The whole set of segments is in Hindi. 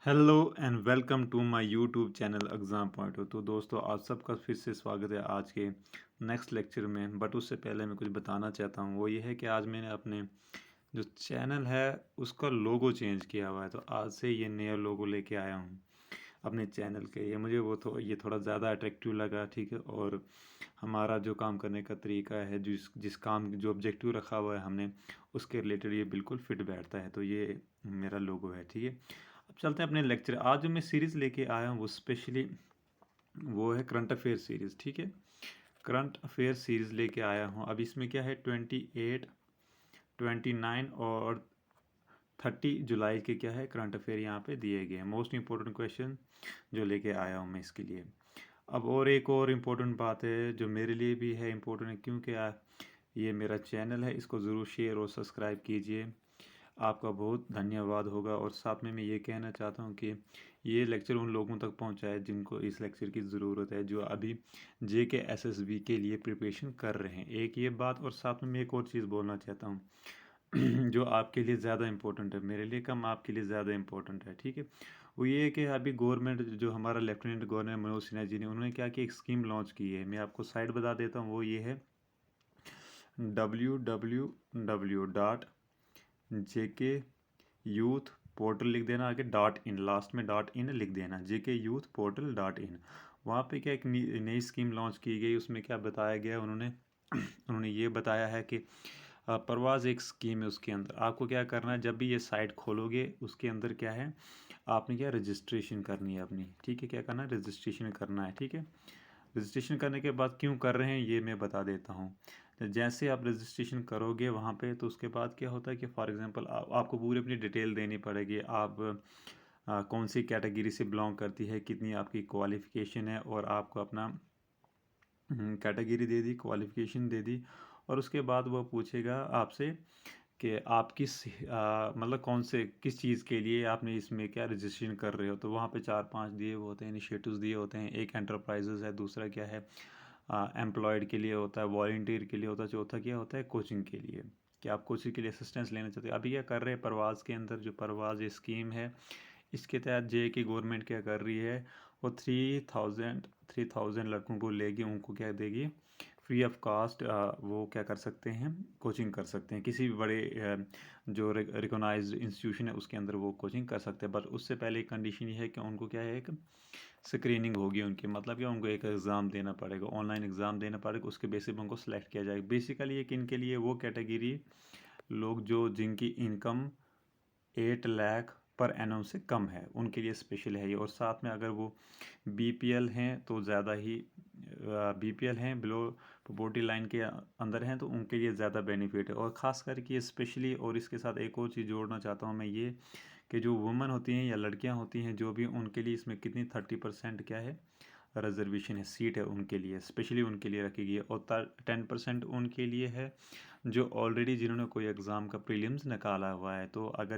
Hello and welcome to my YouTube channel exam point. तो दोस्तों, आप सबका फिर से स्वागत है आज के नेक्स्ट लेक्चर में। बट उससे पहले मैं कुछ बताना चाहता हूँ, वो ये है कि आज मैंने अपने जो चैनल है उसका लोगो चेंज किया हुआ है। तो आज से ये नया लोगो लेके आया हूँ अपने चैनल के। ये थोड़ा ज़्यादा अट्रैक्टिव लगा, ठीक है। और हमारा जो काम करने का तरीका है, जिस जिस काम जो ऑब्जेक्टिव रखा हुआ है हमने, उसके रिलेटेड ये बिल्कुल फिट बैठता है। तो ये मेरा लोगो है, ठीक है। अब चलते हैं अपने लेक्चर। आज जो मैं सीरीज़ लेके आया हूँ वो स्पेशली वो है करंट अफेयर सीरीज़, ठीक है। करंट अफेयर सीरीज़ लेके आया हूँ। अब इसमें क्या है, 28, 29 और 30 जुलाई के क्या है करंट अफेयर यहाँ पे दिए गए हैं। मोस्ट इंपॉर्टेंट क्वेश्चन जो लेके आया हूँ मैं इसके लिए। अब और एक और इम्पोर्टेंट बात है जो मेरे लिए भी है इम्पोर्टेंट, क्योंकि ये मेरा चैनल है, इसको ज़रूर शेयर और सब्सक्राइब कीजिए। आपका बहुत धन्यवाद होगा। और साथ में मैं ये कहना चाहता हूँ कि ये लेक्चर उन लोगों तक पहुँचाए जिनको इस लेक्चर की ज़रूरत है, जो अभी JK SSB के लिए प्रिपरेशन कर रहे हैं। एक ये बात, और साथ में मैं एक और चीज़ बोलना चाहता हूँ जो आपके लिए ज़्यादा इम्पोर्टेंट है, मेरे लिए कम, आपके लिए ज़्यादा इम्पोर्टेंट है, ठीक है। वो ये है कि अभी गवर्नमेंट, जो हमारा लेफ्टिनेंट गवर्नर मनोज सिन्हा जी ने, उन्होंने क्या कि एक स्कीम लॉन्च की है। मैं आपको साइट बता देता हूँ, वो ये है www.jk यूथ पोर्टल लिख देना, आगे .in, लास्ट में .in लिख देना, JK Youth Portal.in। वहाँ पे क्या एक नई स्कीम लॉन्च की गई। उसमें क्या बताया गया उन्होंने उन्होंने ये बताया है कि परवाज़ एक स्कीम है। उसके अंदर आपको क्या करना है, जब भी ये साइट खोलोगे उसके अंदर क्या है, आपने क्या रजिस्ट्रेशन करनी है अपनी, ठीक है। क्या करना है, रजिस्ट्रेशन करना है, ठीक है। रजिस्ट्रेशन करने के बाद क्यों कर रहे हैं ये मैं बता देता हूँ। तो जैसे आप रजिस्ट्रेशन करोगे वहाँ पे, तो उसके बाद क्या होता है कि फॉर एग्जांपल आपको पूरी अपनी डिटेल देनी पड़ेगी। आप कौन सी कैटेगरी से बिलोंग करती है, कितनी आपकी क्वालिफ़िकेशन है, और आपको अपना कैटेगरी दे दी, क्वालिफ़िकेशन दे दी। और उसके बाद वो पूछेगा आपसे कि आप मतलब कौन से किस चीज़ के लिए आपने इसमें क्या रजिस्ट्रेशन कर रहे हो। तो वहाँ पे 4-5 दिए हुए होते हैं, इनिशिएटिव्स दिए होते हैं। एक एंटरप्राइजेज़ है, दूसरा क्या है एम्प्लॉयड के लिए होता है, वॉलंटियर के लिए होता है, चौथा क्या होता है कोचिंग के लिए, कि आप कोचिंग के लिए असिस्टेंस लेना चाहते हो। अभी क्या कर रहे हैं परवाज़ के अंदर, जो परवाज़ स्कीम है, इसके तहत जे की गवर्नमेंट क्या कर रही है, वो 3000 लड़कों को लेगी, उनको क्या देगी, फ्री ऑफ कास्ट। वो क्या कर सकते हैं, कोचिंग कर सकते हैं किसी भी बड़े जो रिकॉग्नाइज्ड इंस्टीट्यूशन है उसके अंदर वो कोचिंग कर सकते हैं। बट उससे पहले एक कंडीशन ये है कि उनको क्या है, एक स्क्रीनिंग होगी उनकी, मतलब कि उनको एक एग्ज़ाम देना पड़ेगा, ऑनलाइन एग्ज़ाम देना पड़ेगा। उसके बेसिस पे उनको सेलेक्ट किया जाएगा। बेसिकली ये किन के लिए, वो कैटेगरी लोग जो जिनकी इनकम 8 लाख पर एनम से कम है, उनके लिए स्पेशल है ये। और साथ में अगर वो BPL हैं तो ज़्यादा ही, BPL हैं बिलो पॉवर्टी लाइन के अंदर हैं, तो उनके लिए ज़्यादा बेनिफिट है। और ख़ास करके ये स्पेशली, और इसके साथ एक और चीज़ जोड़ना चाहता हूँ मैं, ये कि जो वुमेन होती हैं या लड़कियाँ होती हैं जो भी, उनके लिए इसमें कितनी 30% क्या है, रिजर्वेशन है, सीट है उनके लिए, स्पेशली उनके लिए रखी गई है। और 10% उनके लिए है जो ऑलरेडी जिन्होंने कोई एग्ज़ाम का प्रीलिम्स निकाला हुआ है। तो अगर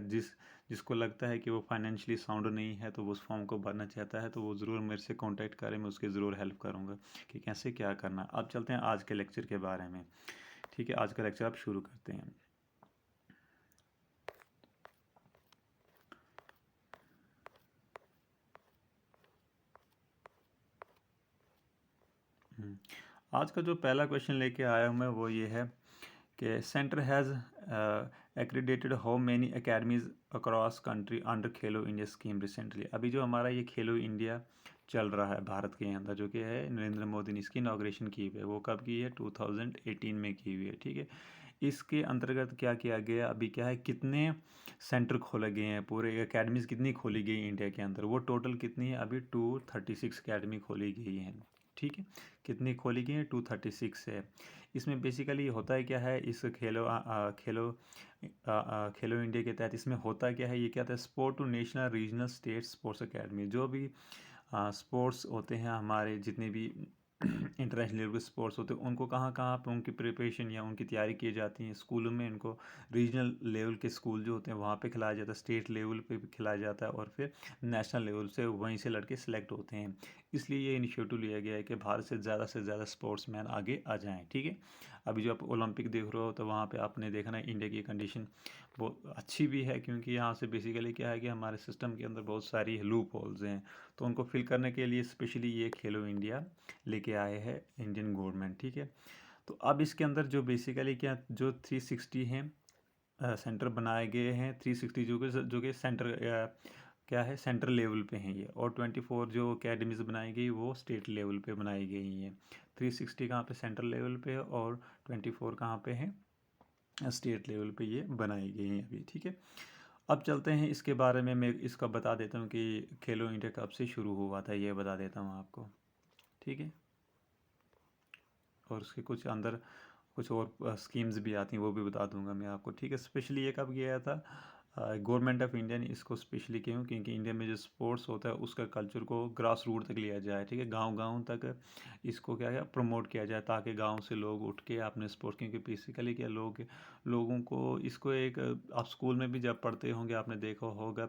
जिसको लगता है कि वो फाइनेंशियली साउंड नहीं है, तो वो उस फॉर्म को भरना चाहता है, तो वो ज़रूर मेरे से कांटेक्ट करें, मैं उसकी ज़रूर हेल्प करूँगा कि कैसे क्या करना है। अब चलते हैं आज के लेक्चर के बारे में, ठीक है। आज का लेक्चर आप शुरू करते हैं। आज का जो पहला क्वेश्चन लेके आया हूँ मैं, वो ये है कि centre has accredited how many academies across country under Khelo India scheme recently. अभी जो हमारा ये खेलो इंडिया चल रहा है भारत के अंदर, जो कि है नरेंद्र मोदी ने इसकी इनाग्रेशन की हुई है, वो कब की है, 2018 में की हुई है, ठीक है। इसके अंतर्गत क्या किया गया, अभी क्या है, कितने सेंटर खोले गए हैं, पूरे एकेडमीज़ कितनी खोली गई इंडिया के अंदर, वो टोटल कितनी है, अभी 236 अकेडमी खोली गई हैं, ठीक है। कितनी खोली गई है, 236 है। इसमें बेसिकली होता है क्या है, इस खेलो इंडिया के तहत इसमें होता क्या है, ये क्या था, sport to national regional state sports academy. जो भी स्पोर्ट्स होते हैं हमारे, जितने भी इंटरनेशनल लेवल के स्पोर्ट्स होते हैं, उनको कहाँ कहाँ पर उनकी प्रिपरेशन या उनकी तैयारी की जाती है, स्कूलों में इनको रीजनल लेवल के स्कूल जो होते हैं वहाँ पे खिलाया जाता है, स्टेट लेवल पे भी खिलाया जाता है, और फिर नेशनल लेवल से वहीं से लड़के सेलेक्ट होते हैं। इसलिए ये इनिशिएटिव लिया गया है कि भारत से ज़्यादा स्पोर्ट्समैन आगे आ जाएँ, ठीक है। अभी जो आप ओलंपिक देख रहे हो, तो वहाँ पे आपने देखना है इंडिया की कंडीशन बहुत अच्छी भी है, क्योंकि यहाँ से बेसिकली क्या है कि हमारे सिस्टम के अंदर बहुत सारी लूप होल्स हैं, तो उनको फिल करने के लिए स्पेशली ये खेलो इंडिया लेके आए हैं इंडियन गवर्नमेंट, ठीक है। तो अब इसके अंदर जो बेसिकली क्या जो 360 हैं सेंटर बनाए गए हैं, 360 जो कि सेंटर क्या है सेंट्रल लेवल पे हैं ये, और 24 जो अकेडमीज बनाई गई वो स्टेट लेवल पे बनाई गई हैं। 360 कहाँ पे सेंट्रल लेवल पे है, और 24 कहाँ पे है स्टेट लेवल पे ये बनाई गई हैं अभी, ठीक है। अब चलते हैं इसके बारे में, मैं इसका बता देता हूँ कि खेलो इंडिया कब से शुरू हुआ था, ये बता देता हूँ आपको, ठीक है। और उसके कुछ अंदर कुछ और स्कीम्स भी आती हैं वो भी बता दूंगा मैं आपको, ठीक है। स्पेशली ये कब किया था गवर्नमेंट ऑफ इंडिया ने इसको स्पेशली, क्यों, क्योंकि इंडिया में जो स्पोर्ट्स होता है उसका कल्चर को ग्रास रूट तक लिया जाए, ठीक है। गांव-गांव तक इसको क्या है प्रमोट किया जाए, ताकि गांव से लोग उठ के अपने स्पोर्ट्स, क्योंकि बेसिकली क्या लोगों को इसको एक आप स्कूल में भी जब पढ़ते होंगे आपने देखा होगा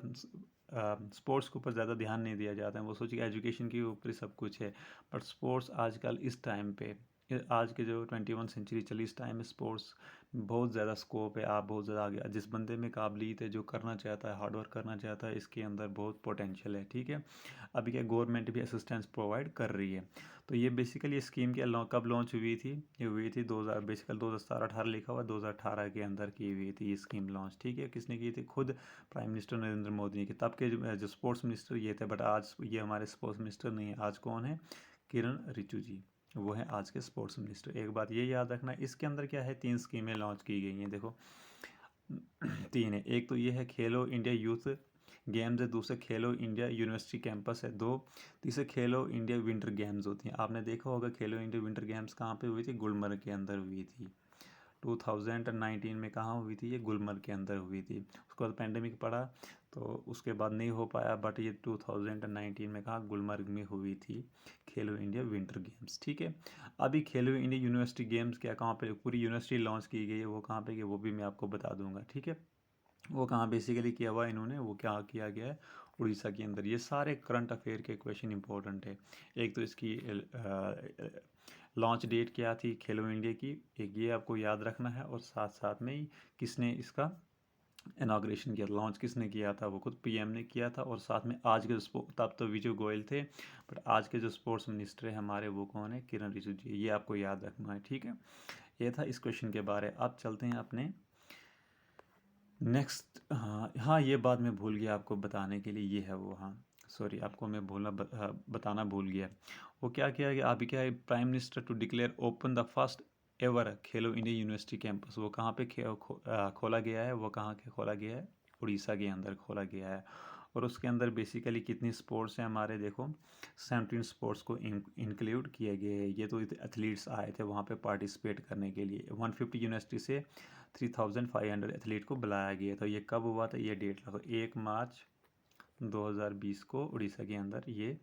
स्पोर्ट्स के ऊपर ज़्यादा ध्यान नहीं दिया जाता है, वो सोचिए एजुकेशन के ऊपर ही सब कुछ है। बट स्पोर्ट्स आजकल इस टाइम पे आज के जो 21 सेंचुरी चली इस टाइम में स्पोर्ट्स बहुत ज़्यादा स्कोप है, आप बहुत ज़्यादा आगे जिस बंदे में काबिलियत है, जो करना चाहता है, हार्ड वर्क करना चाहता है, इसके अंदर बहुत पोटेंशियल है, ठीक है। अभी क्या गवर्नमेंट भी असिस्टेंस प्रोवाइड कर रही है। तो ये बेसिकली स्कीम कब लॉन्च हुई थी, ये हुई थी 2000 बेसिकल 2017-18 लिखा हुआ, 2018 के अंदर की हुई थी ये स्कीम लॉन्च, ठीक है। किसने की थी, खुद प्राइम मिनिस्टर नरेंद्र मोदी ने की। तब के जो स्पोर्ट्स मिनिस्टर ये थे, बट आज ये हमारे स्पोर्ट्स मिनिस्टर नहीं है, आज कौन है, किरण रिजिजू जी, वो है आज के स्पोर्ट्स मिनिस्टर। एक बात ये याद रखना, इसके अंदर क्या है 3 स्कीमें लॉन्च की गई हैं, देखो 3 है। एक तो ये है खेलो इंडिया यूथ गेम्स है, दूसरे खेलो इंडिया यूनिवर्सिटी कैंपस है, 2 तीसरे खेलो इंडिया विंटर गेम्स होती हैं। आपने देखा होगा खेलो इंडिया विंटर गेम्स कहाँ पे हुई थी, गुलमर्ग के अंदर हुई थी। 2019 में कहाँ हुई थी, ये गुलमर्ग के अंदर हुई थी। उसके बाद पैंडेमिक पड़ा तो उसके बाद नहीं हो पाया, बट ये 2019 में कहाँ गुलमर्ग में हुई थी खेलो इंडिया विंटर गेम्स, ठीक है। अभी खेलो इंडिया यूनिवर्सिटी गेम्स क्या कहाँ पे पूरी यूनिवर्सिटी लॉन्च की गई है, वो कहाँ पे की वो भी मैं आपको बता दूंगा, ठीक है। वो कहाँ बेसिकली किया हुआ इन्होंने, वो क्या किया गया है उड़ीसा के अंदर। ये सारे करंट अफेयर के क्वेश्चन इंपॉर्टेंट है। एक तो इसकी लॉन्च डेट क्या थी खेलो इंडिया की, एक ये आपको याद रखना है, और साथ साथ में ही किसने इसका इनाग्रेशन किया, लॉन्च किसने किया था, वो खुद पीएम ने किया था। और साथ में आज के जो तब तो विजय गोयल थे, बट आज के जो स्पोर्ट्स मिनिस्टर है हमारे वो कौन है, किरण रिजिजू जी, ये आपको याद रखना है, ठीक है। ये था इस क्वेश्चन के बारे। अब चलते हैं अपने नेक्स्ट। हाँ हाँ, ये बात मैं भूल गया आपको बताने के लिए, ये है वो, हाँ सॉरी, आपको मैं बताना भूल गया। वो क्या किया कि अभी क्या है, prime minister to declare open the first ever Khelo India university campus. वो कहाँ पे खोला गया है, वो कहाँ के खोला गया है, उड़ीसा के अंदर खोला गया है। और उसके अंदर बेसिकली कितनी स्पोर्ट्स हैं हमारे, देखो 17 स्पोर्ट्स को इंक्लूड किए गए हैं। ये तो एथलीट्स आए थे वहाँ पे पार्टिसिपेट करने के लिए। 150 यूनिवर्सिटी से 3500 एथलीट को बुलाया गया था। ये कब हुआ था, ये डेट रखो, 1 मार्च 2020 को उड़ीसा के अंदर ये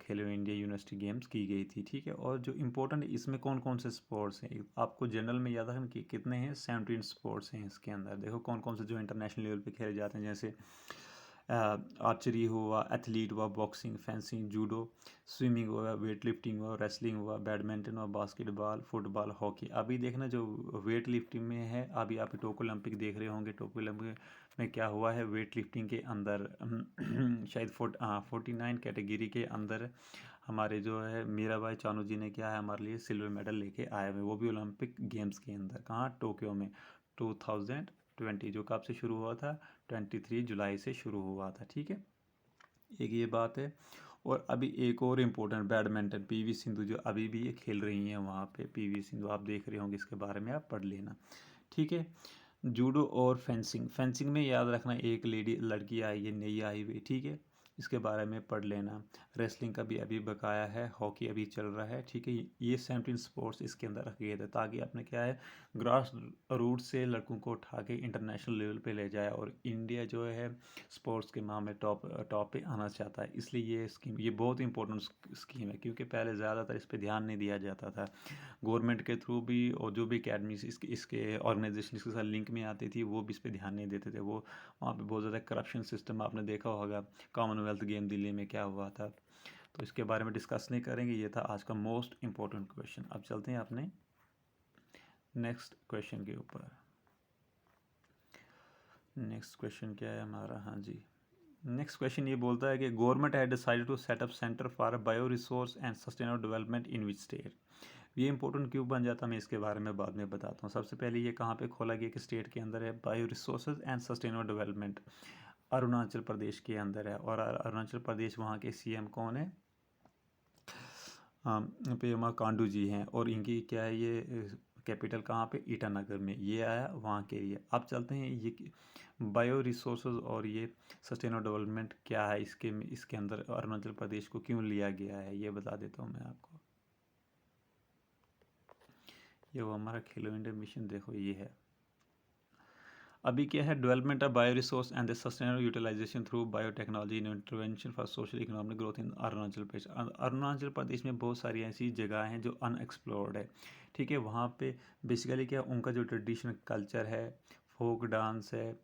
खेलो इंडिया यूनिवर्सिटी गेम्स की गई थी, ठीक है। और जो इम्पोर्टेंट इसमें कौन कौन से स्पोर्ट्स हैं आपको जनरल में याद रखना कि कितने हैं, 17 स्पोर्ट्स हैं इसके अंदर। देखो कौन कौन से जो इंटरनेशनल लेवल पे खेले जाते हैं, जैसे आर्चरी हुआ, एथलीट हुआ, बॉक्सिंग, फेंसिंग, जूडो, स्विमिंग हुआ, वेट लिफ्टिंग हुआ, रेसलिंग हुआ, बैडमिंटन हुआ, बास्केटबॉल, फुटबॉल, हॉकी। अभी देखना जो वेट लिफ्टिंग में है, अभी आप टोक्यो ओलंपिक देख रहे होंगे, टोक्यो ओलंपिक में क्या हुआ है वेट लिफ्टिंग के अंदर शायद 49 कैटेगरी के अंदर हमारे जो है मीराबाई चानू जी ने क्या है हमारे लिए सिल्वर मेडल लेके आए हुए, वो भी ओलंपिक गेम्स के अंदर, कहाँ, टोक्यो में 2020, जो कब से शुरू हुआ था, 23 जुलाई से शुरू हुआ था, ठीक है। एक ये बात है। और अभी एक और इम्पोर्टेंट, बैडमिंटन, पीवी सिंधु जो अभी भी ये खेल रही हैं वहाँ पे, पीवी सिंधु आप देख रहे होंगे, इसके बारे में आप पढ़ लेना, ठीक है। जूडो और फेंसिंग, फेंसिंग में याद रखना एक लड़की आई है, नई आई हुई, ठीक है, इसके बारे में पढ़ लेना। रेसलिंग का भी अभी बकाया है, हॉकी अभी चल रहा है, ठीक है। ये 17 स्पोर्ट्स इसके अंदर रखे गए थे, ताकि आपने क्या है ग्रास रूट से लड़कों को उठा के इंटरनेशनल लेवल पे ले जाए, और इंडिया जो है स्पोर्ट्स के मामले टॉप टॉप पे आना चाहता है। इसलिए ये स्कीम ये बहुत इंपॉर्टेंट स्कीम है, क्योंकि पहले ज़्यादातर इस पर ध्यान नहीं दिया जाता था। गवर्नमेंट के थ्रू भी, और जो भी अकेडमीज इसके ऑर्गेनाइजेशन इसके साथ लिंक में आती थी वो भी इस पर ध्यान नहीं देते थे। वो वहाँ पे बहुत ज़्यादा करप्शन सिस्टम आपने देखा होगा, कॉमनवेल्थ गेम दिल्ली में क्या हुआ था, तो इसके बारे में डिस्कस नहीं करेंगे। ये था आज का मोस्ट इम्पोर्टेंट क्वेश्चन। अब चलते हैं अपने नेक्स्ट क्वेश्चन के ऊपर। नेक्स्ट क्वेश्चन क्या है हमारा, हाँ जी, नेक्स्ट क्वेश्चन ये बोलता है कि government had decided to set up centre for bio resource and sustainable development in which state. ये इंपॉर्टेंट क्यों बन जाता है, मैं इसके बारे में बाद में बताता हूँ। सबसे पहले ये कहाँ पे खोला गया कि स्टेट के अंदर है, bio resources and sustainable development Arunachal Pradesh के अंदर है। और अरुणाचल प्रदेश वहाँ के सीएम कौन है, पेमा कांडू जी हैं। और इनकी क्या है ये कैपिटल कहाँ पे, ईटानगर में। ये आया वहाँ के लिए। अब चलते हैं ये बायो रिसोर्सेज और ये सस्टेनेबल डेवलपमेंट क्या है, इसके अंदर अरुणाचल प्रदेश को क्यों लिया गया है, ये बता देता हूँ मैं आपको। ये वो हमारा खेलो इंडिया मिशन, देखो ये है। अभी क्या है, development of bio resource and the sustainable utilisation through biotechnology in intervention for social economic growth in Arunachal Pradesh. Arunachal Pradesh में बहुत सारी ऐसी जगह हैं जो अनएक्सप्लोर्ड है, ठीक है। वहाँ पे बेसिकली क्या, उनका जो ट्रेडिशनल कल्चर है, फोक डांस है,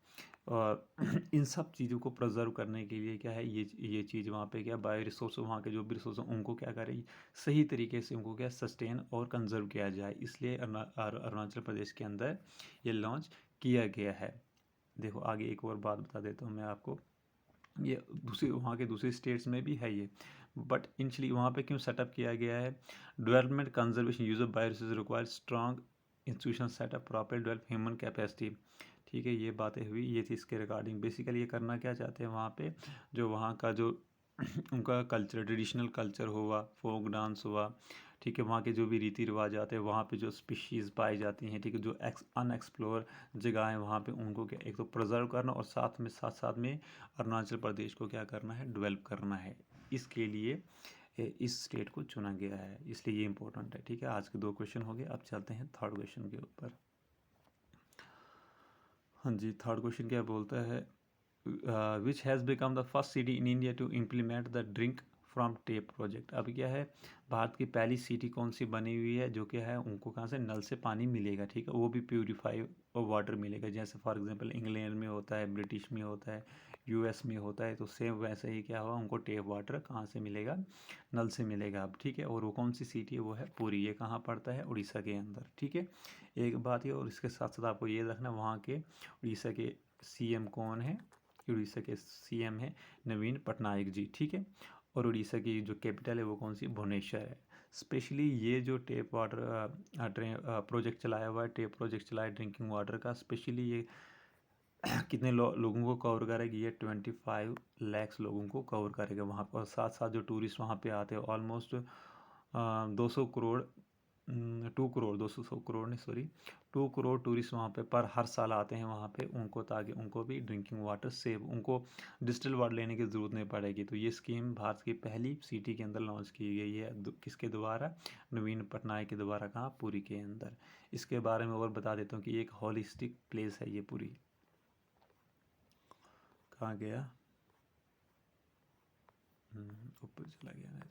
और इन सब चीज़ों को प्रिजर्व करने के लिए क्या है, ये चीज़ वहाँ पे क्या, बायो रिसोर्स, वहाँ के जो भी रिसोर्स उनको क्या करें, सही तरीके से उनको क्या सस्टेन और कंजर्व किया जाए। इसलिए अरुणाचल प्रदेश के अंदर ये लॉन्च किया गया है। देखो आगे एक और बात बता देता हूँ मैं आपको, ये दूसरी वहाँ के दूसरे स्टेट्स में भी है ये, बट इनिशियली वहाँ पे क्यों सेटअप किया गया है, development conservation use of bio resource require strong institution setup proper develop human capacity. ठीक है, ये बातें हुई, ये थी इसके रिगार्डिंग। बेसिकली ये करना क्या चाहते हैं वहाँ पे, जो वहाँ का जो उनका कल्चर, ट्रेडिशनल कल्चर हुआ, फोक डांस हुआ, ठीक है, वहाँ के जो भी रीति रिवाज आते हैं, वहाँ पे जो स्पीशीज़ पाई जाती हैं, ठीक है, जो अनएक्सप्लोर जगह है वहाँ पे, उनको क्या एक तो प्रिजर्व करना, और साथ साथ में अरुणाचल प्रदेश को क्या करना है, डेवलप करना है। इसके लिए इस स्टेट को चुना गया है, इसलिए ये इंपॉर्टेंट है। ठीक है, आज के 2 क्वेश्चन हो गए। अब चलते हैं थर्ड क्वेश्चन के ऊपर। हाँ जी, थर्ड क्वेश्चन क्या बोलता है, which has become the first city in India to implement the drink from tap project. अभी क्या है, भारत की पहली सिटी कौन सी बनी हुई है जो क्या है, उनको कहाँ से नल से पानी मिलेगा, ठीक है, वो भी प्योरीफाई वाटर मिलेगा। जैसे फॉर एग्जांपल इंग्लैंड में होता है, ब्रिटिश में होता है, यूएस में होता है, तो सेम वैसे ही क्या हुआ, उनको टेप वाटर कहाँ से मिलेगा, नल से मिलेगा अब, ठीक है। और वो कौन सी सिटी है, वो है पुरी। ये कहाँ पड़ता है, उड़ीसा के अंदर, ठीक है। एक बात ये, और इसके साथ साथ आपको ये रखना, वहाँ के उड़ीसा के सीएम कौन है, उड़ीसा के सीएम है नवीन पटनायक जी, ठीक है। और उड़ीसा की जो कैपिटल है वो कौन सी, भुवनेश्वर है। स्पेशली ये जो टेप वाटर प्रोजेक्ट चलाया हुआ है, टेप प्रोजेक्ट चलाया ड्रिंकिंग वाटर का, स्पेशली ये कितने लोगों को कवर करेगी, ये 25 लैक्स लोगों को कवर करेगा वहाँ पर। और साथ साथ जो टूरिस्ट वहाँ पे आते हैं, ऑलमोस्ट 200 करोड़, 2 करोड़, 200 करोड़ नहीं, सॉरी, 2 करोड़ टूरिस्ट वहाँ पे पर हर साल आते हैं वहाँ पे, उनको ताकि उनको भी ड्रिंकिंग वाटर सेव, उनको डिस्टिल वाटर लेने की ज़रूरत नहीं पड़ेगी। तो ये स्कीम भारत की पहली सिटी के अंदर लॉन्च की गई है, किसके द्वारा, नवीन पटनायक के द्वारा। कहाँ, पुरी के अंदर। इसके बारे में और बता देता हूँ कि एक होलिस्टिक प्लेस है ये पुरी। कहाँ गया, ऊपर चला गया ना,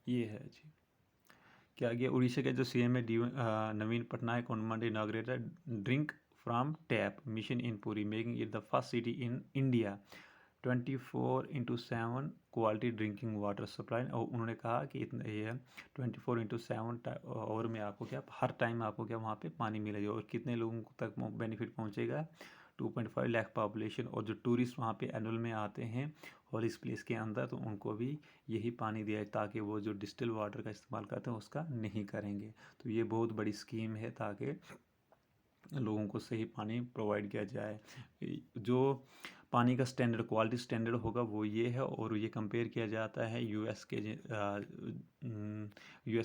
ये है जी। क्या गया, उड़ीसा के जो सीएम है Naveen Patnaik on Monday inaugurated drink from tap mission in Puri, making it the first city in India 24/7 quality drinking water supply. और उन्होंने कहा कि इतना ये है 24/7 और में आपको क्या, हर टाइम आपको क्या वहाँ पे पानी मिलेगा। और कितने लोगों तक बेनिफिट पहुँचेगा, 2.5 लाख पॉपुलेशन। और जो टूरिस्ट वहाँ पे एनुअल में आते हैं और इस प्लेस के अंदर, तो उनको भी यही पानी दिया है, ताकि वो जो डिस्टिल वाटर का इस्तेमाल करते हैं उसका नहीं करेंगे। तो ये बहुत बड़ी स्कीम है, ताकि लोगों को सही पानी प्रोवाइड किया जाए। जो पानी का स्टैंडर्ड, क्वालिटी स्टैंडर्ड होगा वो ये है। और ये कंपेयर किया जाता है यूएस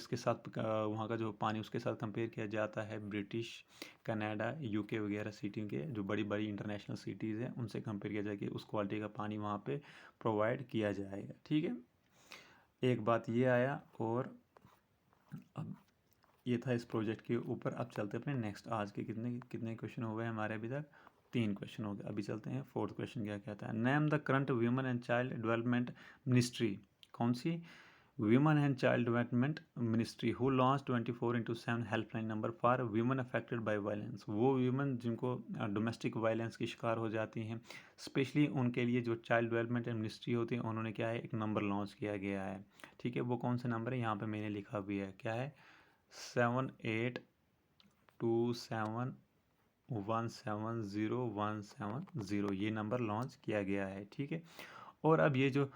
के साथ, वहाँ का जो पानी उसके साथ कंपेयर किया जाता है, ब्रिटिश, कनाडा, यूके वगैरह सिटी के जो बड़ी बड़ी इंटरनेशनल सिटीज़ हैं उनसे कंपेयर किया जाए कि उस क्वालिटी का पानी वहाँ पे प्रोवाइड किया जाएगा, ठीक है। एक बात ये आया। और अब ये था इस प्रोजेक्ट के ऊपर। अब चलते हैं अपने नेक्स्ट, आज के कितने कितने क्वेश्चन हो गए हमारे अभी तक, 3 क्वेश्चन हो गए। अभी चलते हैं फोर्थ क्वेश्चन, क्या कहता है, name the current women and child development ministry. कौन सी, women and child development ministry who launch 24/7 helpline number for women affected by violence. वो वुमेन जिनको डोमेस्टिक वायलेंस की शिकार हो जाती हैं, स्पेशली उनके लिए जो चाइल्ड डेवलपमेंट मिनिस्ट्री होती है, उन्होंने क्या है, एक नंबर लॉन्च किया गया है, ठीक है। वो कौन सा नंबर है, यहाँ पे मैंने लिखा भी है, क्या है, 7827 170170 ये नंबर लॉन्च किया गया है, ठीक है। और अब ये जो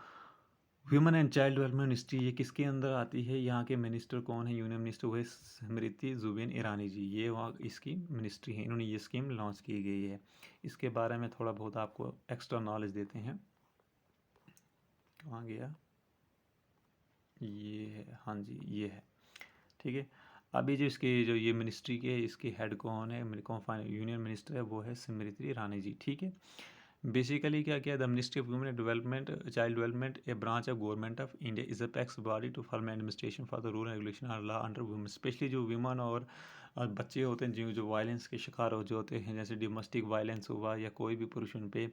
human and child development ministry ये किसके अंदर आती है, यहाँ के मिनिस्टर कौन है, यूनियन मिनिस्टर वो है स्मृति जुबिन ईरानी जी, ये वहाँ इसकी मिनिस्ट्री है, इन्होंने ये स्कीम लॉन्च की गई है। इसके बारे में थोड़ा बहुत आपको एक्स्ट्रा नॉलेज देते हैं। कहाँ गया, ये है, हाँ जी ये है, ठीक है। अभी जो इसके जो ये मिनिस्ट्री के इसके हेड कौन है, कौन यूनियन मिनिस्टर है, वो है स्मृति ईरानी जी, ठीक है। बेसिकली क्या किया, the ministry of women development child development a branch of government of India is apex body to form administration for the rule regulation और लॉ अंडर वुमेन, स्पेशली जो वुमेन और बच्चे होते हैं जो वायलेंस के शिकार हो जो होते हैं, जैसे डोमेस्टिक वायलेंस हुआ या कोई भी पुरुष उन पे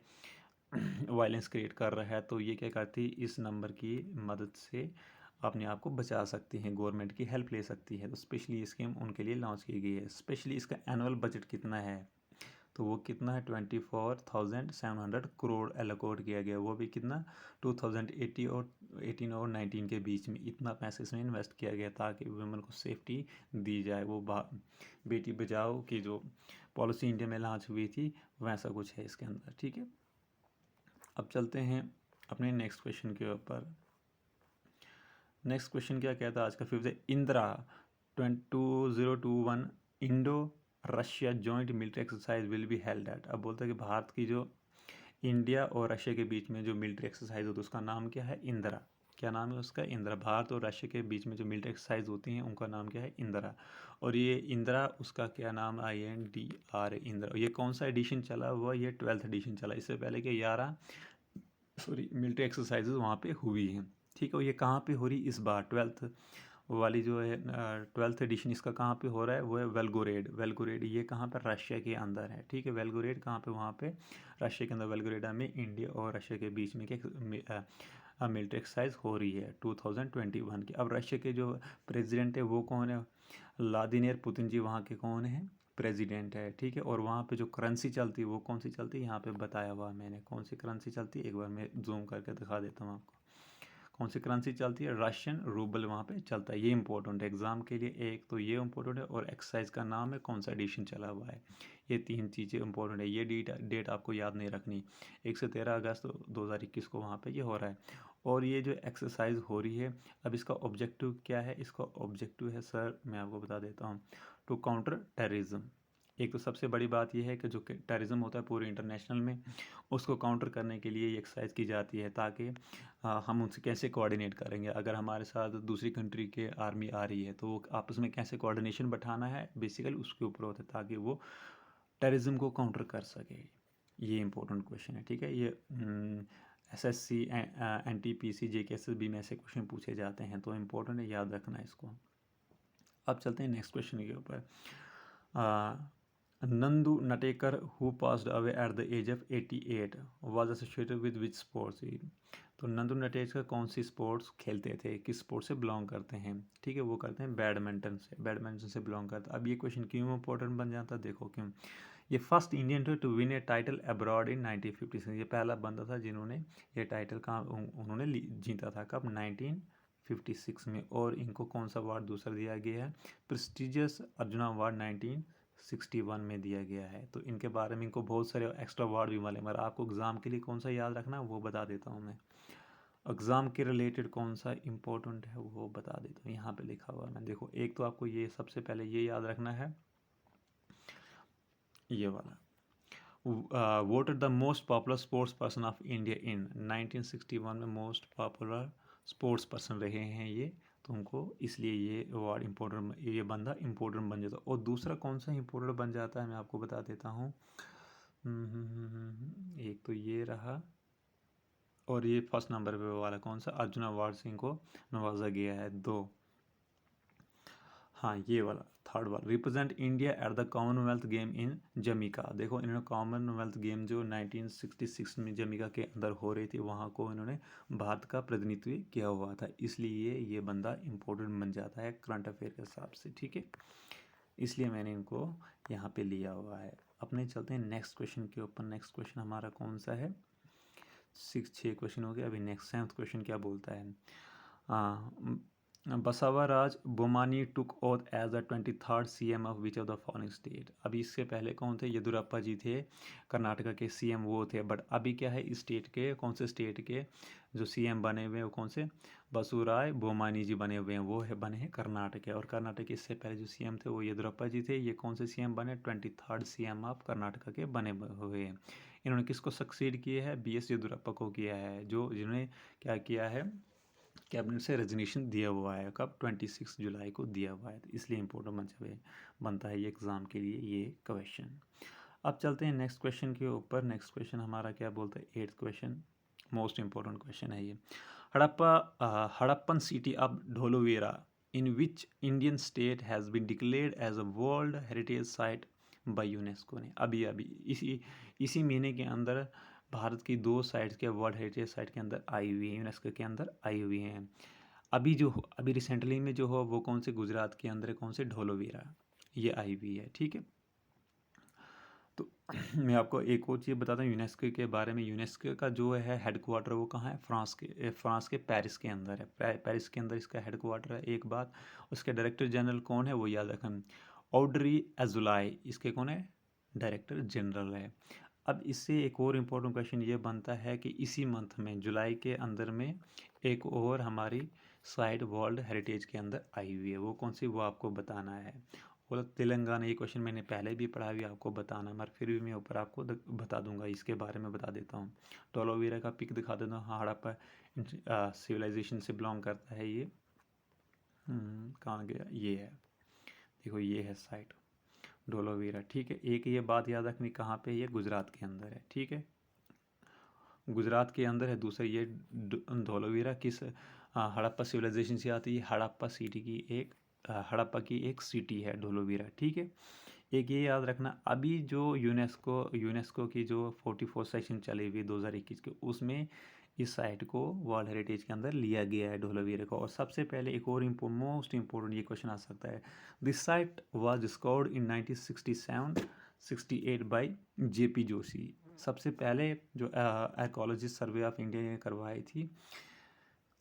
वायलेंस क्रिएट कर रहा है, तो ये क्या करती है, इस नंबर की मदद से अपने आप को बचा सकती हैं, गवर्नमेंट की हेल्प ले सकती है। तो स्पेशली ये स्कीम उनके लिए लॉन्च की गई है। स्पेशली इसका एनुअल बजट कितना है, तो वो कितना है 24,700 करोड़ एलोकेट किया गया, वो भी कितना 2018 और 19 के बीच में इतना पैसे इसमें इन्वेस्ट किया गया ताकि वुमेन को सेफ्टी दी जाए। वो बेटी बचाओ की जो पॉलिसी इंडिया में लॉन्च हुई थी वैसा कुछ है इसके अंदर, ठीक है। अब चलते हैं अपने नेक्स्ट क्वेश्चन के ऊपर। नेक्स्ट क्वेश्चन क्या कहता है आज का fifth, Indira 2021 Indo Russia joint military exercise will be held at. अब बोलता है कि भारत की जो इंडिया और रशिया के बीच में जो मिलिट्री एक्सरसाइज होती है उसका नाम क्या है, इंदिरा। क्या नाम है उसका, इंदिरा। भारत और रशिया के बीच में जो मिलिट्री एक्सरसाइज होती हैं उनका नाम क्या है, इंदिरा। और ये इंदिरा उसका क्या नाम, INDRA इंदिरा। ये कौन सा एडिशन चला हुआ, ये 12th एडिशन चला। इससे पहले के 11 मिलिट्री एक्सरसाइजेज वहाँ पे हुई हैं, ठीक है। ये कहाँ पे हो रही इस बार 12th वाली जो है 12th एडिशन इसका कहाँ पे हो रहा है, वो है वेलगोरेड। वेलगोरेड ये कहाँ पर, रशिया के अंदर है, ठीक है। वेलगोरेड कहाँ पे, वहाँ पे रशिया के अंदर वेलगोरेडा में इंडिया और रशिया के बीच में क्या मिलिट्री एक्सरसाइज हो रही है 2021 की। अब रशिया के जो प्रेसिडेंट है वो कौन है, व्लादिमीर पुतिन जी वहाँ के कौन है, प्रेसिडेंट है, ठीक है। और वहाँ पे जो करेंसी चलती है वो कौन सी चलती है, यहाँ पे बताया हुआ मैंने कौन सी करेंसी चलती है, एक बार मैं जूम करके दिखा देता हूँ आपको। कौन सी करेंसी चलती है, रशियन रूबल वहाँ पे चलता है। ये इंपॉर्टेंट है एग्जाम के लिए, एक तो ये इंपॉर्टेंट है और एक्सरसाइज का नाम है, कौन सा एडिशन चला हुआ है। ये 3 चीज़ें इंपॉर्टेंट है। ये डेट आपको याद नहीं रखनी। 1 से 13 अगस्त 2021 को वहाँ पे ये हो रहा है। और ये जो एक्सरसाइज हो रही है, अब इसका ऑब्जेक्टिव क्या है, इसका ऑब्जेक्टिव है सर मैं आपको बता देता हूँ, टू काउंटर टेररिज्म। एक तो सबसे बड़ी बात यह है कि जो टेररिज्म होता है पूरे इंटरनेशनल में, उसको काउंटर करने के लिए ये एक्सरसाइज की जाती है ताकि हम उनसे कैसे कोऑर्डिनेट करेंगे। अगर हमारे साथ दूसरी कंट्री के आर्मी आ रही है तो आपस में कैसे कोऑर्डिनेशन बैठाना है, बेसिकली उसके ऊपर होता है ताकि वो टेररिज्म को काउंटर कर सके। ये इंपॉर्टेंट क्वेश्चन है, ठीक है। ये SSC NTPC JKSSB में ऐसे क्वेश्चन पूछे जाते हैं, तो इम्पोर्टेंट है, याद रखना इसको। अब चलते हैं नेक्स्ट क्वेश्चन के ऊपर। Nandu Natekar who passed away at the age of 88 was associated with which sports. तो नंदू नटेकर कौन सी स्पोर्ट्स खेलते थे, किस स्पोर्ट से बिलोंग करते हैं, ठीक है। वो करते हैं बैडमिंटन से, बैडमिंटन से बिलोंग करते हैं। अब ये क्वेश्चन क्यों इंपॉर्टेंट बन जाता है, देखो क्यों। ये first Indian to win a title abroad in 1956। ये पहला बंदा था जिन्होंने ये टाइटल कहाँ उन्होंने जीता था, कब, 1956 में। और इनको कौन सा अवार्ड दूसरा दिया गया है, प्रेस्टिजियस अर्जुना अवार्ड 1961 में दिया गया है। तो इनके बारे में इनको बहुत सारे एक्स्ट्रा अवार्ड भी मिले, मगर आपको एग्ज़ाम के लिए कौन सा याद रखना है वो बता देता हूँ मैं। एग्ज़ाम के रिलेटेड कौन सा इंपॉर्टेंट है वो बता देता हूँ, यहाँ पे लिखा हुआ है मैं। देखो एक तो आपको ये सबसे पहले ये याद रखना है, ये वाला voted the most popular sports person of India in 1961 में मोस्ट पॉपुलर स्पोर्ट्स पर्सन रहे हैं ये, तो उनको इसलिए ये अवार्ड इम्पोर्टेंट, ये बंदा इम्पोर्टेंट बन जाता है। और दूसरा कौन सा इम्पोर्टेंट बन जाता है मैं आपको बता देता हूँ। एक तो ये रहा, और ये फर्स्ट नंबर पे वाला कौन सा, अर्जुन अवार्ड से इनको नवाजा गया है, 2। हाँ ये वाला थर्ड वाला, represent India at the Commonwealth game in Jamaica. देखो इन्होंने कॉमनवेल्थ गेम जो 1966 में जमीका के अंदर हो रही थी वहाँ को इन्होंने भारत का प्रतिनिधित्व किया हुआ था, इसलिए ये बंदा इम्पोर्टेंट बन जाता है करंट अफेयर के हिसाब से, ठीक है। इसलिए मैंने इनको यहाँ पे लिया हुआ है। अपने चलते हैं नेक्स्ट क्वेश्चन के ऊपर। नेक्स्ट क्वेश्चन हमारा कौन सा है, 6 क्वेश्चन हो गया। अभी नेक्स्ट 7th क्वेश्चन क्या बोलता है, Basavaraj Bommai took oath as the 23rd CM of which of the following state. अभी इससे पहले कौन थे? येदुरप्पा जी थे, कर्नाटका के CM वो थे। बट अभी क्या है, इस स्टेट के कौन से स्टेट के जो CM बने हुए हैं वो कौन से? बसुराय बोमानी जी बने हुए हैं, वो है बने हैं कर्नाटक के। और कर्नाटक के इससे पहले जो CM थे वो येदुरप्पा जी थे। ये कौन से CM बने? 23rd CM ऑफ कर्नाटका के बने हुए हैं। इन्होंने किसको सक्सीड किया है? BS येदुरप्पा को किया है, जो जिन्होंने क्या किया है, कैबिनेट से रेजिग्नेशन दिया हुआ है। कब? 26 जुलाई को दिया हुआ है। तो इसलिए इम्पोर्टेंट बनता है ये एग्ज़ाम के लिए ये क्वेश्चन। अब चलते हैं नेक्स्ट क्वेश्चन के ऊपर। नेक्स्ट क्वेश्चन हमारा क्या बोलता है? 8th question, most important question है ये। Harappan city of Dholavira in which Indian state has been declared as a world heritage site by UNESCO ने। अभी अभी इसी महीने के अंदर भारत की 2 साइट्स के वर्ल्ड हेरिटेज साइट के अंदर आई हुई है, यूनेस्को के अंदर आई हुई हैं। अभी रिसेंटली में जो हो वो कौन से? गुजरात के अंदर कौन से? ढोलोवेरा, ये आई हुई है। ठीक है, तो मैं आपको एक और चीज़ बताता हूँ यूनेस्को के बारे में। यूनेस्को का जो है हेडक्वार्टर वो कहाँ है? फ्रांस के पेरिस के अंदर है। पेरिस के अंदर इसका हेडक्वार्टर है। एक बात, उसके डायरेक्टर जनरल कौन है वो याद रखें, ऑड्री एजुलाई इसके कौन है? डायरेक्टर जनरल है। अब इससे एक और इम्पोर्टेंट क्वेश्चन ये बनता है कि इसी मंथ में जुलाई के अंदर में एक और हमारी साइट वर्ल्ड हेरिटेज के अंदर आई हुई है। वो कौन सी? वो आपको बताना है। बोला तेलंगाना। ये क्वेश्चन मैंने पहले भी पढ़ा हुआ, आपको बताना, मगर फिर भी मैं ऊपर आपको बता दूंगा, इसके बारे में बता देता हूँ। ढोलावीरा का पिक दिखा देता हूँ। हाँ, हड़प्पा सिविलाइजेशन से बिलोंग करता है ये। कहाँ गया? ये है, देखो ये है साइट ढोलावीरा। ठीक है, एक ये बात याद रखनी, कहाँ पे? ये गुजरात के अंदर है। ठीक है, गुजरात के अंदर है। दूसरा ये धोलावीरा किस हड़प्पा सिविलाइजेशन से आती है? हड़प्पा की एक सिटी है धोलावीरा। ठीक है, एक ये याद रखना, अभी जो यूनेस्को की जो 44 सेशन चली हुई 2021 के, उसमें इस साइट को वर्ल्ड हेरिटेज के अंदर लिया गया है ढोलावीरा को। और सबसे पहले एक और मोस्ट इम्पोर्टेंट ये क्वेश्चन आ सकता है, this site was discovered in 1967-68 by JP Joshi. सबसे पहले जो एकोलॉजिस्ट सर्वे ऑफ इंडिया ने करवाई थी,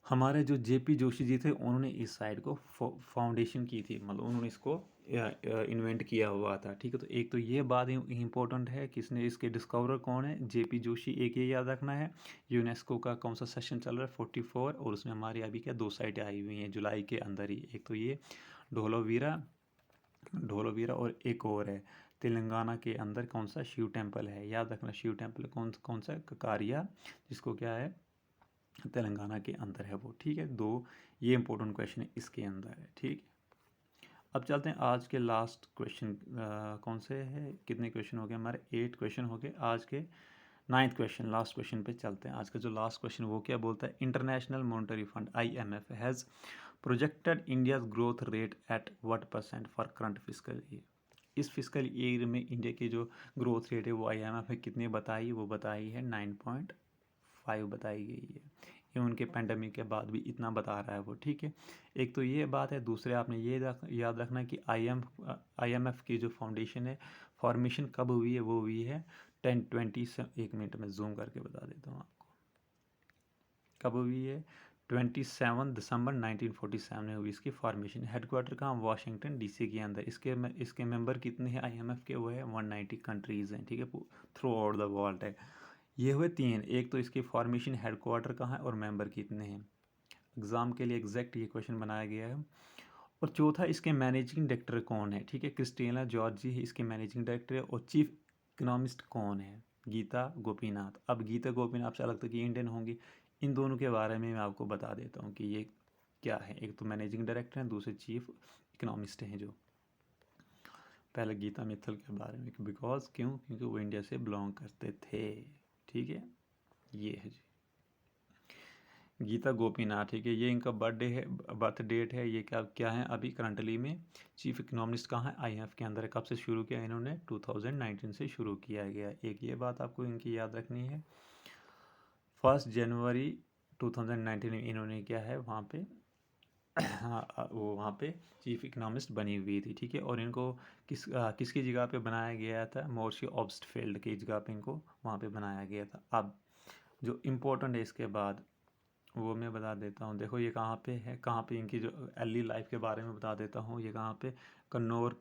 हमारे जो JP जोशी जी थे, उन्होंने इस साइट को फाउंडेशन की थी, मतलब उन्होंने इसको इन्वेंट किया हुआ था। ठीक है, तो एक तो ये बात इम्पोर्टेंट है, किसने इसके डिस्कवरर कौन है? JP जोशी। एक ये याद रखना है, यूनेस्को का कौन सा सेशन चल रहा है? 44, और उसमें हमारी अभी क्या 2 साइटें आई हुई हैं जुलाई के अंदर ही। एक तो ये ढोलावीरा और एक और है तेलंगाना के अंदर कौन सा? शिव टेम्पल है, याद रखना। शिव टेम्पल कौन सा? ककारिया, जिसको क्या है? तेलंगाना के अंदर है वो। ठीक है, 2 ये इंपॉर्टेंट क्वेश्चन है इसके अंदर है। ठीक, अब चलते हैं आज के लास्ट क्वेश्चन। कौन से है? कितने क्वेश्चन हो गए हमारे? 8 क्वेश्चन हो गए। आज के 9th क्वेश्चन, लास्ट क्वेश्चन पे चलते हैं। आज का जो लास्ट क्वेश्चन वो क्या बोलता है? International monetary fund IMF has projected India's growth rate at what % for current fiscal year. इस फिस्कल ईयर में इंडिया की जो ग्रोथ रेट है वो IMF ने कितनी बताई? वो बताई है 9.5 बताई गई है। ये उनके पेंडेमिक के बाद भी इतना बता रहा है वो। ठीक है, एक तो ये बात है। दूसरे आपने ये याद रखना कि IMF की जो फाउंडेशन है, फॉर्मेशन कब हुई है? वो हुई है 10-20 एक मिनट में जूम करके बता देता हूँ आपको कब हुई है। 27 दिसंबर 1947 में हुई इसकी फॉर्मेशन। हेडक्वार्टर कहाँ? वाशिंगटन DC के अंदर। इसके मेंबर कितने हैं IMF के? वो है 190 कंट्रीज़ हैं। ठीक है, थ्रू आउट द वर्ल्ड है। ये हुए 3, एक तो इसकी फॉर्मेशन, हेडक्वार्टर कहाँ है, और मेंबर कितने हैं। एग्ज़ाम के लिए एग्जैक्ट ये क्वेश्चन बनाया गया है। और चौथा, इसके मैनेजिंग डायरेक्टर कौन है? ठीक है, क्रिस्टिना जॉर्जी है इसके मैनेजिंग डायरेक्टर है। और चीफ इकोनॉमिस्ट कौन है? गीता गोपीनाथ। अब गीता गोपीनाथ आपसे लगता है कि इंडियन होंगी, इन दोनों के बारे में मैं आपको बता देता हूँ कि ये क्या है। एक तो मैनेजिंग डायरेक्टर हैं, दूसरे चीफ इकोनॉमिस्ट हैं। जो पहले गीता मित्तल के बारे में, बिकॉज क्यों? क्योंकि वो इंडिया से बिलोंग करते थे। ठीक है, ये है जी गीता गोपीनाथ। ठीक है, ये इनका बर्थ डेट है। ये क्या क्या है अभी करंटली में? चीफ इकोनॉमिस्ट कहाँ है? IMF के अंदर। कब से शुरू किया इन्होंने? 2019 से शुरू किया गया। एक ये बात आपको इनकी याद रखनी है, 1 जनवरी 2019 में इन्होंने क्या है वहाँ पे वो वहाँ पे चीफ इकोनॉमिस्ट बनी हुई थी। ठीक है, और इनको किसकी जगह पे बनाया गया था? मोर्शी ऑब्स्टफेल्ड की जगह पे इनको वहाँ पे बनाया गया था। अब जो इम्पोर्टेंट है इसके बाद वो मैं बता देता हूँ। देखो ये कहाँ पे है, कहाँ पे इनकी जो अर्ली लाइफ के बारे में बता देता हूँ। ये कहाँ पे, कन्नौर,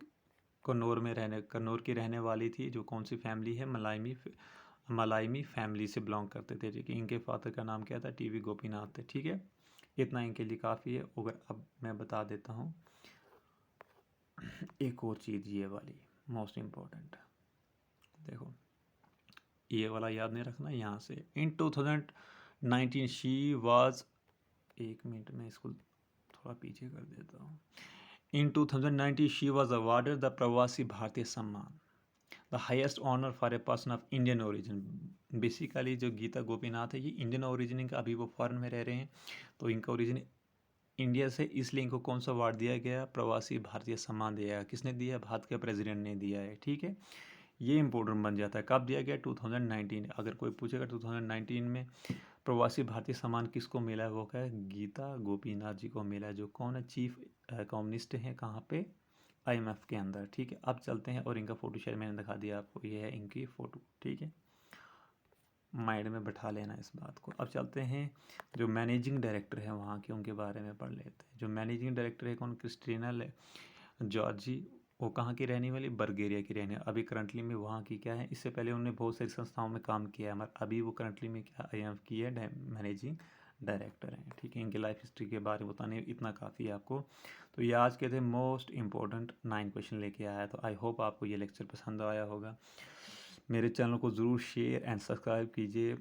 कन्नौर की रहने वाली थी। जो कौन सी फैमिली है, मलाइमी फैमिली से बिलोंग करते थे। ठीक है, इनके फादर का नाम क्या था, टीवी गोपीनाथ थे। ठीक है, इतना इनके लिए काफ़ी है। अगर अब मैं बता देता हूँ एक और चीज़, ये वाली मोस्ट इम्पोर्टेंट। देखो ये वाला याद नहीं रखना। यहाँ से इन 2019 शी वाज, एक मिनट में इसको थोड़ा पीछे कर देता हूँ। In 2019 she was awarded the Pravasi Bharatiya Samman, the highest honour for a person of Indian origin. Basically जो गीता गोपीनाथ है ये इंडियन ओरिजिन का, अभी वो फॉरेन में रह रहे हैं, तो इनका ओरिजिन इंडिया से, इसलिए इनको कौन सा अवार्ड दिया गया, प्रवासी भारतीय सम्मान दिया गया। किसने दिया, भारत के प्रेसिडेंट ने दिया है। ठीक है, ये इंपॉर्टेंट बन जाता है। कब दिया गया, 2019। अगर कोई पूछेगा 2019 में प्रवासी भारतीय सम्मान किसको मिला है, वो क्या है, गीता गोपीनाथ जी को मिला है, जो कौन है, चीफ कम्युनिस्ट हैं, कहाँ पे, IMF के अंदर। ठीक है, अब चलते हैं, और इनका फ़ोटो शेयर मैंने दिखा दिया आपको, ये है इनकी फ़ोटो। ठीक है, माइंड में बैठा लेना इस बात को। अब चलते हैं जो मैनेजिंग डायरेक्टर है वहाँ के, उनके बारे में पढ़ लेते हैं। जो मैनेजिंग डायरेक्टर है कौन, क्रिस्टीना जॉर्जी। वो कहाँ की रहने वाली, बल्गेरिया की रहने, अभी करंटली में वहाँ की क्या है, इससे पहले उन्होंने बहुत सारी संस्थाओं में काम किया है, मगर अभी वो करंटली में क्या, IMF की है मैनेजिंग डायरेक्टर हैं। ठीक है, इनकी लाइफ हिस्ट्री के बारे में बताने इतना काफ़ी है आपको। तो ये आज के थे मोस्ट इंपॉर्टेंट 9 क्वेश्चन लेके आया है। तो आई होप आपको ये लेक्चर पसंद आया होगा। मेरे चैनल को ज़रूर शेयर एंड सब्सक्राइब कीजिए,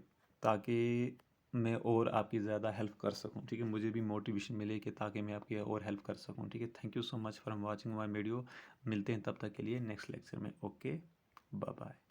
ताकि मैं और आपकी ज़्यादा हेल्प कर सकूं। ठीक है, मुझे भी मोटिवेशन मिले कि ताकि मैं आपकी और हेल्प कर सकूं। ठीक है, thank you so much for watching my video. मिलते हैं तब तक के लिए नेक्स्ट लेक्चर में। Okay, bye bye.